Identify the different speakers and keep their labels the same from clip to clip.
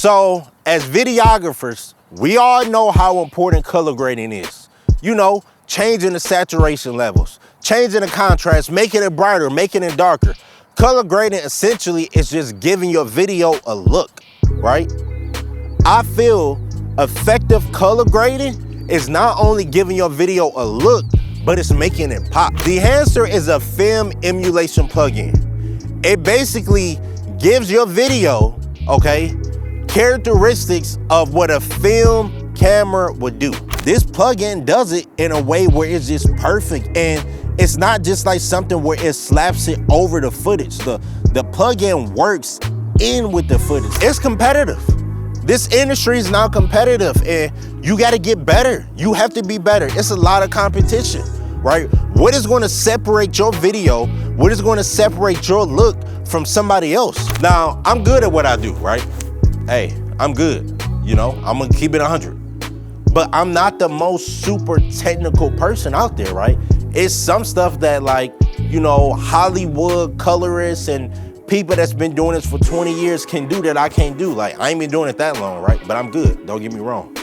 Speaker 1: So as videographers, we all know how important color grading is. You know, changing the saturation levels, changing the contrast, making it brighter, making it darker. Color grading essentially is just giving your video a look, right? I feel effective color grading is not only giving your video a look, but it's making it pop. Dehancer is a film emulation plugin. It basically gives your video, okay, characteristics of what a film camera would do. This plugin does it in a way where it's just perfect, and it's not just like something where it slaps it over the footage. The plugin works in with the footage. It's competitive. This industry is now competitive, and you got to get better. You have to be better. It's a lot of competition, right? What is going to separate your video? What is going to separate your look from somebody else? Now, I'm good at what I do, right? Hey, I'm good. You know, I'm going to keep it 100. But I'm not the most super technical person out there, right? It's some stuff that, like, you know, Hollywood colorists and people that's been doing this for 20 years can do that I can't do. Like, I ain't been doing it that long, right? But I'm good, don't get me wrong.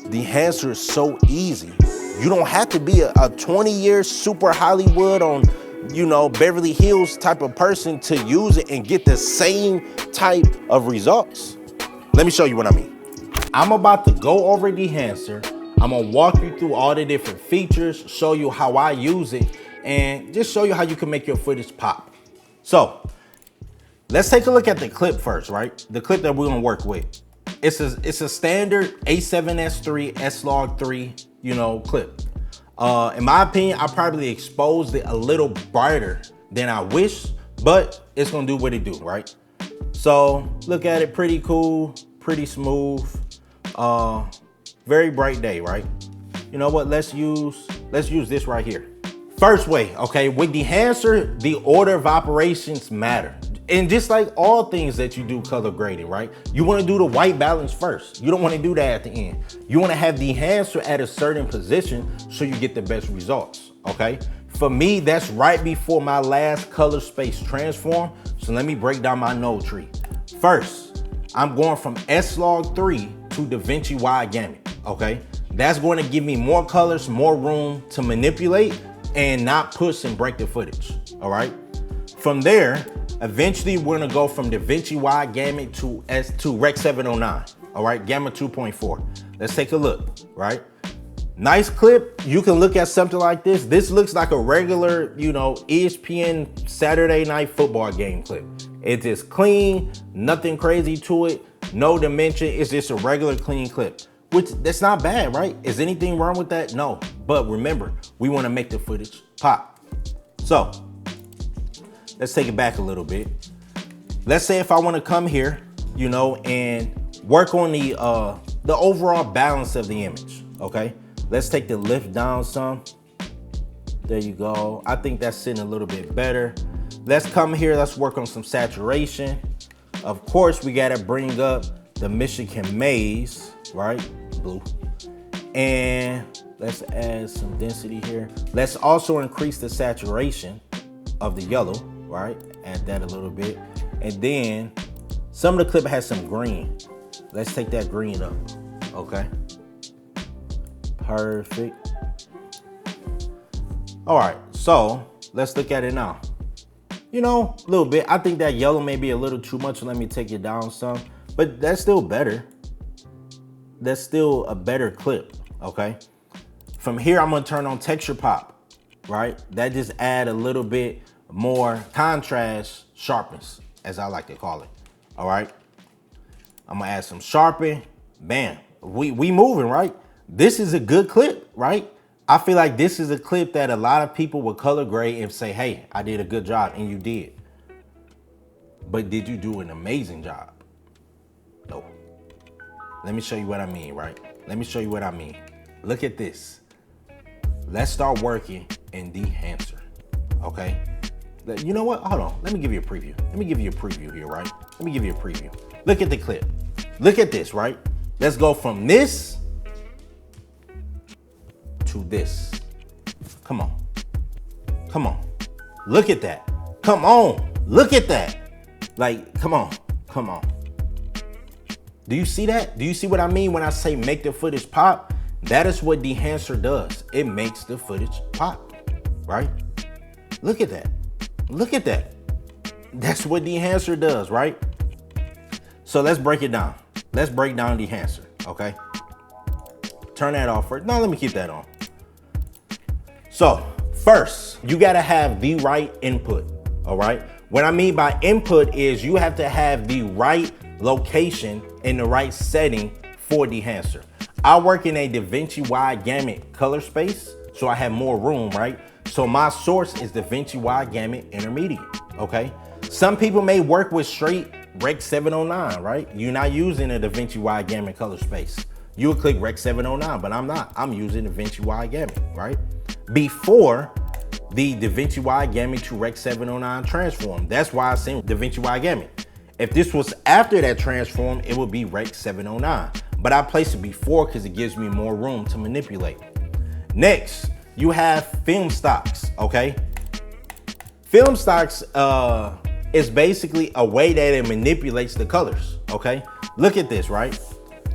Speaker 1: Dehancer is so easy. You don't have to be a 20-year super Hollywood on, you know, Beverly Hills type of person to use it and get the same type of results. Let me show you what I mean. I'm about to go over Dehancer. I'm gonna walk you through all the different features, show you how I use it, and just show you how you can make your footage pop. So, let's take a look at the clip first, right? The clip that we're gonna work with. It's a standard A7S3 S-Log3, you know, clip. In my opinion, I probably exposed it a little brighter than I wish, but it's gonna do what it do, right? So look at it, pretty cool, pretty smooth, very bright day, right? You know what? Let's use this right here. First way, okay, with Dehancer, the order of operations matter. And just like all things that you do color grading, right? You want to do the white balance first. You don't want to do that at the end. You want to have Dehancer at a certain position so you get the best results, okay? For me, that's right before my last color space transform. So let me break down my node tree. First, I'm going from S-Log3 to DaVinci wide gamut, okay? That's going to give me more colors, more room to manipulate and not push and break the footage, all right? From there, eventually we're gonna go from DaVinci wide gamut to Rec 709, all right, gamma 2.4. Let's take a look, right? Nice clip. You can look at something like this. This looks like a regular, you know, ESPN Saturday night football game clip. It's just clean, nothing crazy to it, no dimension. It's just a regular clean clip, which that's not bad, right? Is anything wrong with that? No, but remember, we wanna make the footage pop. So, let's take it back a little bit. Let's say if I want to come here, you know, and work on the overall balance of the image, okay? Let's take the lift down some. There you go. I think that's sitting a little bit better. Let's come here, let's work on some saturation. Of course, we gotta bring up the Michigan maize, right? Blue. And let's add some density here. Let's also increase the saturation of the yellow, right? Add that a little bit. And then some of the clip has some green. Let's take that green up, okay? Perfect. All right, so let's look at it now. You know, a little bit. I think that yellow may be a little too much. So let me take it down some, but that's still better. That's still a better clip, okay? From here, I'm gonna turn on texture pop, right? That just add a little bit more contrast, sharpness, as I like to call it, all right? I'm gonna add some sharpen, bam. We moving, right? This is a good clip, right? I feel like this is a clip that a lot of people will color grade and say, hey, I did a good job, and you did. But did you do an amazing job? No. Let me show you what I mean, right? Let me show you what I mean. Look at this. Let's start working in Dehancer, okay? You know what? Hold on. Let me give you a preview. Let me give you a preview here, right? Let me give you a preview. Look at the clip. Look at this, right? Let's go from this to this. Come on. Come on. Look at that. Come on. Look at that. Like, come on. Come on. Do you see that? Do you see what I mean when I say make the footage pop? That is what Dehancer does. It makes the footage pop, right? Look at that. Look at that. That's what Dehancer does, right? So let's break it down. Let's break down Dehancer, okay? Turn that off first. No, let me keep that on. So first, you gotta have the right input, all right? What I mean by input is you have to have the right location in the right setting for Dehancer. I work in a DaVinci wide gamut color space, so I have more room, right? So my source is DaVinci wide gamut intermediate, okay? Some people may work with straight Rec 709, right? You're not using a DaVinci wide gamut color space. You would click Rec 709, but I'm not. I'm using DaVinci wide gamut, right? Before the DaVinci wide gamut to Rec 709 transform. That's why I sent DaVinci wide gamut. If this was after that transform, it would be Rec 709. But I place it before because it gives me more room to manipulate. Next, you have film stocks, okay? Film stocks is basically a way that it manipulates the colors, okay? Look at this, right?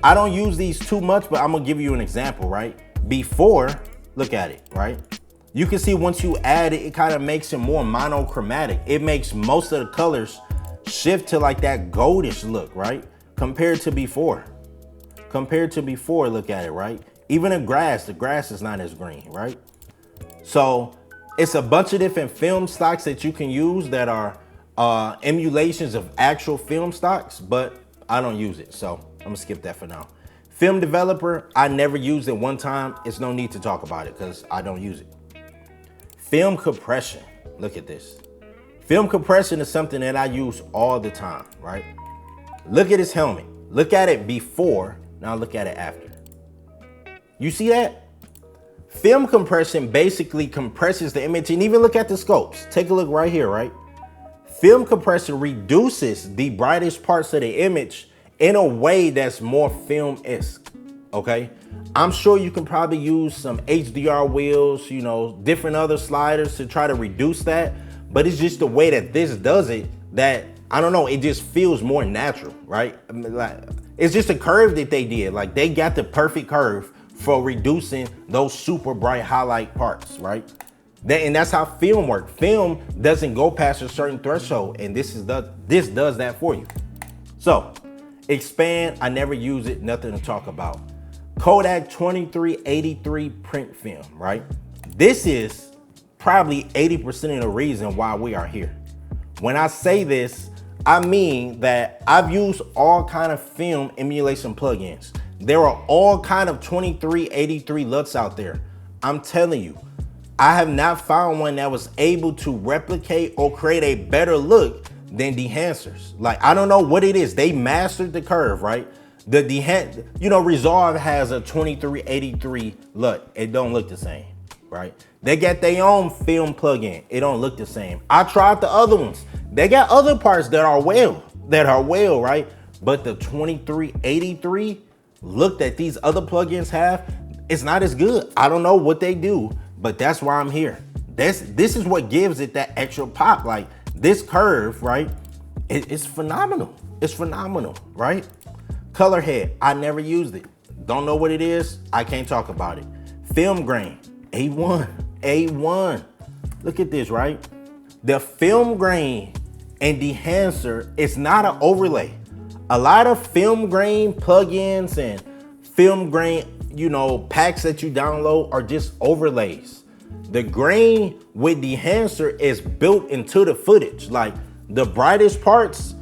Speaker 1: I don't use these too much, but I'm gonna give you an example, right? Before, look at it, right? You can see once you add it, it kind of makes it more monochromatic. It makes most of the colors shift to like that goldish look, right? Compared to before. Compared to before, look at it, right? Even the grass is not as green, right? So it's a bunch of different film stocks that you can use that are emulations of actual film stocks, but I don't use it, so I'm gonna skip that for now. Film developer, I never used it one time. It's no need to talk about it because I don't use it. Film compression, look at this. Film compression is something that I use all the time, right? Look at his helmet. Look at it before, now look at it after. You see that? Film compression basically compresses the image, and even look at the scopes. Take a look right here, right? Film compression reduces the brightest parts of the image in a way that's more film-esque, okay? I'm sure you can probably use some HDR wheels, you know, different other sliders to try to reduce that, but it's just the way that this does it that, I don't know, it just feels more natural, right? I mean, like, it's just a curve that they did. Like, they got the perfect curve for reducing those super bright highlight parts, right? And that's how film works. Film doesn't go past a certain threshold, and this does that for you. So, expand, I never use it, nothing to talk about. Kodak 2383 print film, right? This is probably 80% of the reason why we are here. When I say this, I mean that I've used all kind of film emulation plugins. There are all kind of 2383 Luts out there. I'm telling you, I have not found one that was able to replicate or create a better look than Dehancers. Like, I don't know what it is. They mastered the curve, right? You know, Resolve has a 2383 Lut. It don't look the same, right? They got their own film plugin. It don't look the same. I tried the other ones. They got other parts that are well, right? But the 2383 look that these other plugins have, it's not as good. I don't know what they do, but that's why I'm here. This is what gives it that extra pop. Like, this curve, right? It's phenomenal. It's phenomenal, right? Color head, I never used it. Don't know what it is. I can't talk about it. Film grain, A1. Look at this, right? The film grain and Dehancer is not an overlay. A lot of film grain plugins and film grain, you know, packs that you download are just overlays. The grain with Dehancer is built into the footage. Like, the brightest parts,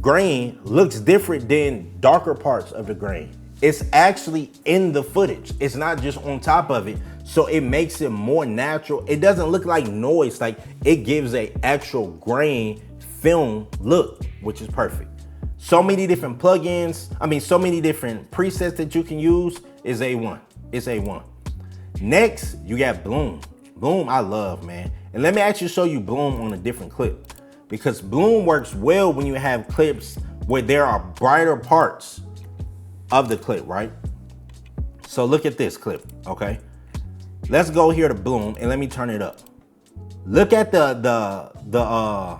Speaker 1: grain looks different than darker parts of the grain. It's actually in the footage. It's not just on top of it. So it makes it more natural. It doesn't look like noise. Like, it gives a actual grain film look, which is perfect. So many different plugins. I mean, so many different presets that you can use is A1. It's A1. Next, you got Bloom. Bloom, I love, man. And let me actually show you Bloom on a different clip, because Bloom works well when you have clips where there are brighter parts of the clip, right? So look at this clip, okay? Let's go here to Bloom and let me turn it up. Look at the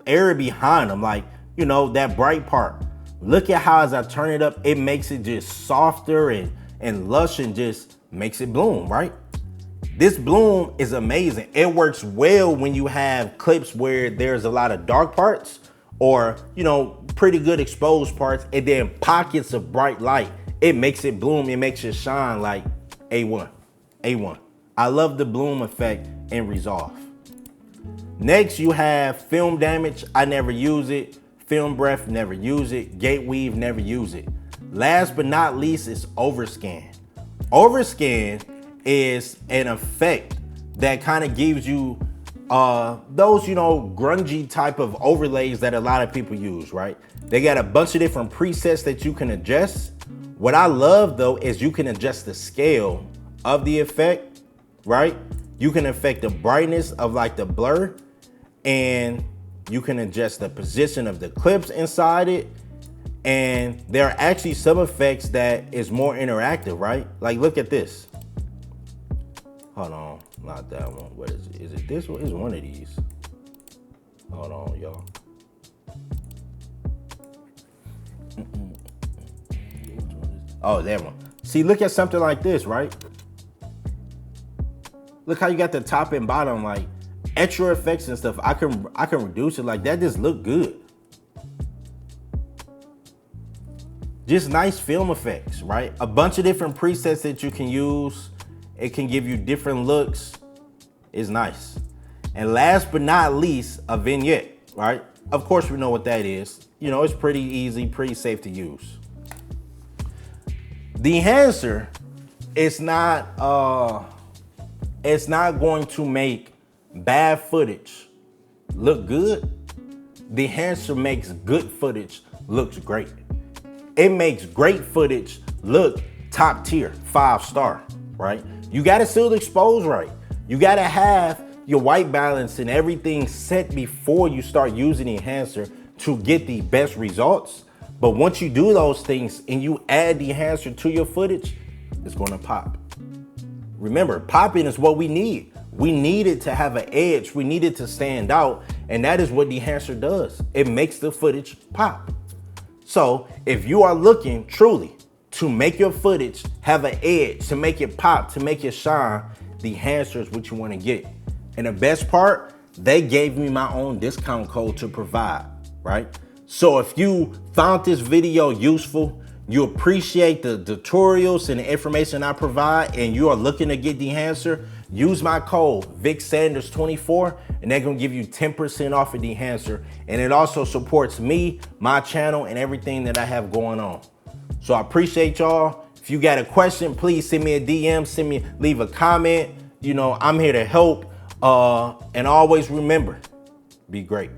Speaker 1: area behind them, like, you know, that bright part. Look at how as I turn it up, it makes it just softer and lush and just makes it bloom, right? This bloom is amazing. It works well when you have clips where there's a lot of dark parts or, you know, pretty good exposed parts and then pockets of bright light. It makes it bloom, it makes it shine like A1, A1. I love the bloom effect in Resolve. Next, you have film damage. I never use it. Film breath, never use it. Gate weave, never use it. Last but not least is overscan. Overscan is an effect that kind of gives you those, you know, grungy type of overlays that a lot of people use, right? They got a bunch of different presets that you can adjust. What I love though is you can adjust the scale of the effect, right? You can affect the brightness of like the blur, and you can adjust the position of the clips inside it. And there are actually some effects that is more interactive, right? Like look at this. Hold on, not that one. What is it? Is it this one? It's one of these. Hold on, y'all. Oh, that one. See, look at something like this, right? Look how you got the top and bottom, like extra effects and stuff. I can reduce it like that. Just look good. Just nice film effects, right? A bunch of different presets that you can use. It can give you different looks. It's nice. And last but not least, a vignette, right? Of course we know what that is. You know, it's pretty easy, pretty safe to use. Dehancer, it's not going to make bad footage look good. Dehancer makes good footage looks great. It makes great footage look top tier, 5-star, right? You gotta still expose right. You gotta have your white balance and everything set before you start using the enhancer to get the best results. But once you do those things and you add the enhancer to your footage, it's gonna pop. Remember, popping is what we need. We need it to have an edge. We need it to stand out. And that is what the enhancer does. It makes the footage pop. So if you are looking truly to make your footage have an edge, to make it pop, to make it shine, the enhancer is what you want to get. And the best part, they gave me my own discount code to provide, right? So if you found this video useful, you appreciate the tutorials and the information I provide, and you are looking to get the enhancer, use my code VicSanders24 and they're gonna give you 10% off of the enhancer. And it also supports me, my channel, and everything that I have going on. So I appreciate y'all. If you got a question, please send me a DM, leave a comment. You know, I'm here to help. And always remember, be great.